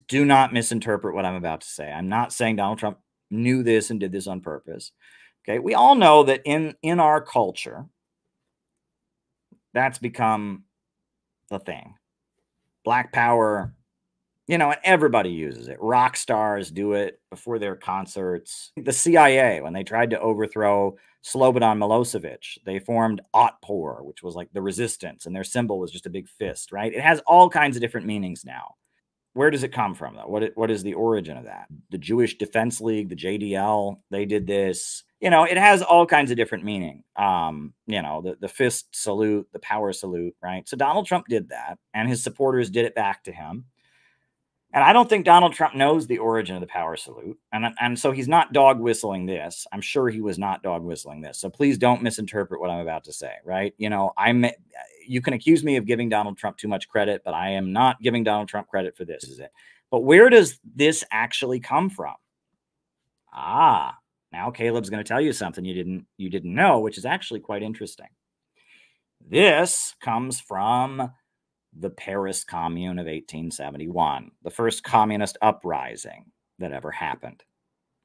do not misinterpret what I'm about to say. I'm not saying Donald Trump knew this and did this on purpose. Okay, we all know that in our culture, that's become the thing. Black power, you know, and everybody uses it. Rock stars do it before their concerts. The CIA, when they tried to overthrow Slobodan Milosevic, they formed Otpor, which was like the resistance, and their symbol was just a big fist, right? It has all kinds of different meanings now. Where does it come from, though? What is the origin of that? The Jewish Defense League, the JDL, they did this. You know, it has all kinds of different meaning. You know, the fist salute, the power salute, right? So Donald Trump did that, and his supporters did it back to him. And I don't think Donald Trump knows the origin of the power salute. And so he's not dog whistling this. I'm sure he was not dog whistling this. So please don't misinterpret what I'm about to say, right? You know, you can accuse me of giving Donald Trump too much credit, but I am not giving Donald Trump credit for this, is it? But where does this actually come from? Now Caleb's going to tell you something you didn't know, which is actually quite interesting. This comes from the Paris Commune of 1871, the first communist uprising that ever happened.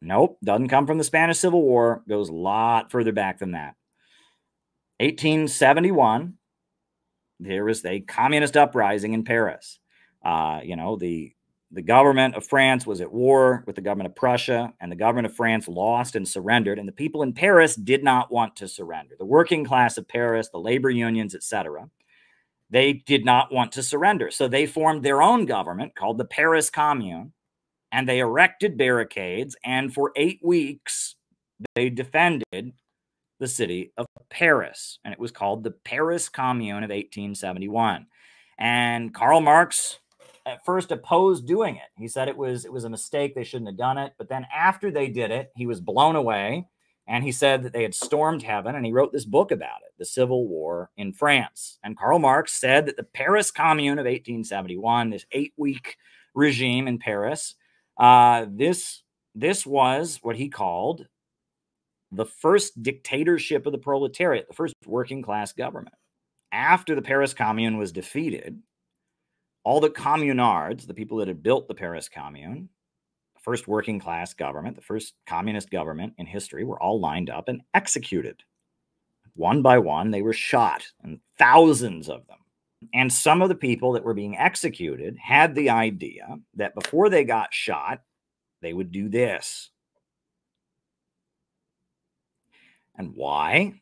Nope, doesn't come from the Spanish Civil War, goes a lot further back than that. 1871, there was a communist uprising in Paris. You know, the government of France was at war with the government of Prussia, and the government of France lost and surrendered, and the people in Paris did not want to surrender. The working class of Paris, the labor unions, etc., they did not want to surrender. So they formed their own government called the Paris Commune, and they erected barricades, and for 8 weeks, they defended the city of Paris, and it was called the Paris Commune of 1871. And Karl Marx at first opposed doing it. He said it was a mistake. They shouldn't have done it. But then after they did it, he was blown away. And he said that they had stormed heaven, and he wrote this book about it, The Civil War in France. And Karl Marx said that the Paris Commune of 1871, this 8-week regime in Paris, this was what he called the first dictatorship of the proletariat, the first working class government. After the Paris Commune was defeated, all the communards, the people that had built the Paris Commune, first working class government, the first communist government in history, were all lined up and executed. One by one, they were shot, and thousands of them. And some of the people that were being executed had the idea that before they got shot, they would do this. And why?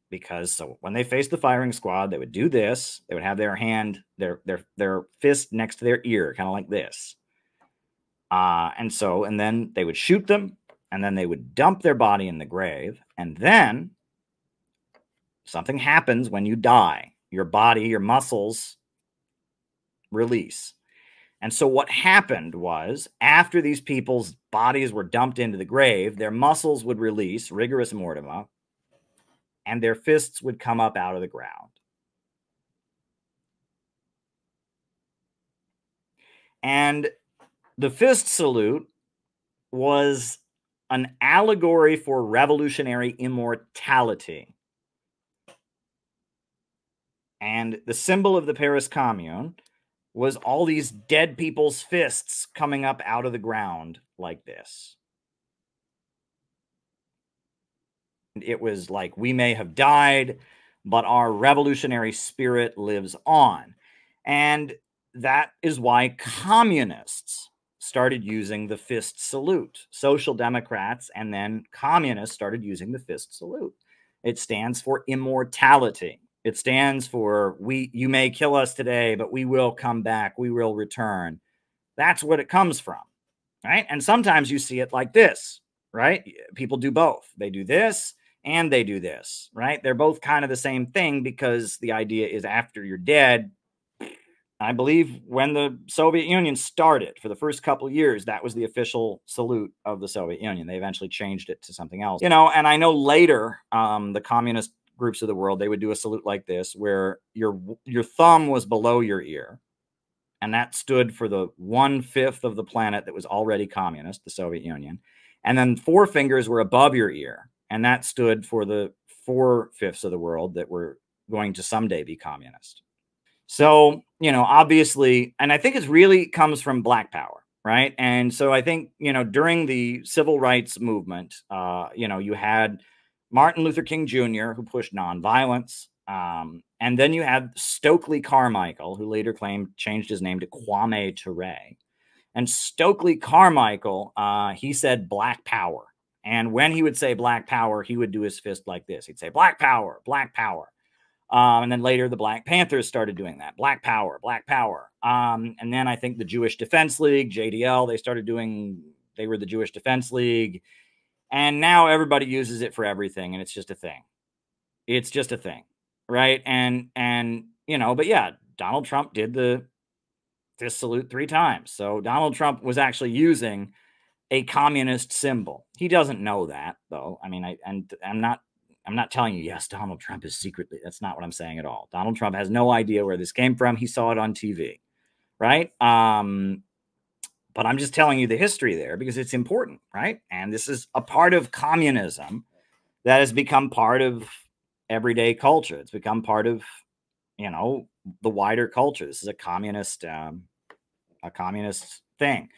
Because so when they faced the firing squad, they would do this. They would have their hand, their fist next to their ear, kind of like this. And then they would shoot them, and then they would dump their body in the grave. And then something happens when you die. Your body, your muscles release. And so what happened was, after these people's bodies were dumped into the grave, their muscles would release, rigorous mortem, and their fists would come up out of the ground. And the fist salute was an allegory for revolutionary immortality. And the symbol of the Paris Commune was all these dead people's fists coming up out of the ground like this. It was like, we may have died, but our revolutionary spirit lives on. And that is why communists started using the fist salute. Social Democrats and then communists started using the fist salute. It stands for immortality. It stands for, you may kill us today, but we will come back. We will return. That's what it comes from, right? And sometimes you see it like this, right? People do both. They do this and they do this, right? They're both kind of the same thing, because the idea is after you're dead. I believe when the Soviet Union started, for the first couple of years, that was the official salute of the Soviet Union. They eventually changed it to something else. You know, and I know later, the communist groups of the world, they would do a salute like this, where your thumb was below your ear, and that stood for the 1/5 of the planet that was already communist, the Soviet Union. And then 4 fingers were above your ear, and that stood for the 4/5 of the world that were going to someday be communist. So, you know, obviously, and I think it really comes from Black Power. right? And so I think, during the civil rights movement, you had Martin Luther King Jr., who pushed nonviolence. And then you had Stokely Carmichael, who later changed his name to Kwame Ture. And Stokely Carmichael, he said Black Power. And when he would say Black Power, he would do his fist like this. He'd say Black Power, Black Power. And then later the Black Panthers started doing that. Black Power, Black Power. And then I think the Jewish Defense League, JDL, they were the Jewish Defense League. And now everybody uses it for everything. And it's just a thing. It's just a thing. Right. And but yeah, Donald Trump did this salute 3 times. So Donald Trump was actually using a communist symbol. He doesn't know that, though. I mean, I'm not telling you, yes, Donald Trump is secretly. That's not what I'm saying at all. Donald Trump has no idea where this came from. He saw it on TV, right? But I'm just telling you the history there because it's important, right? And this is a part of communism that has become part of everyday culture. It's become part of, the wider culture. This is a communist thing.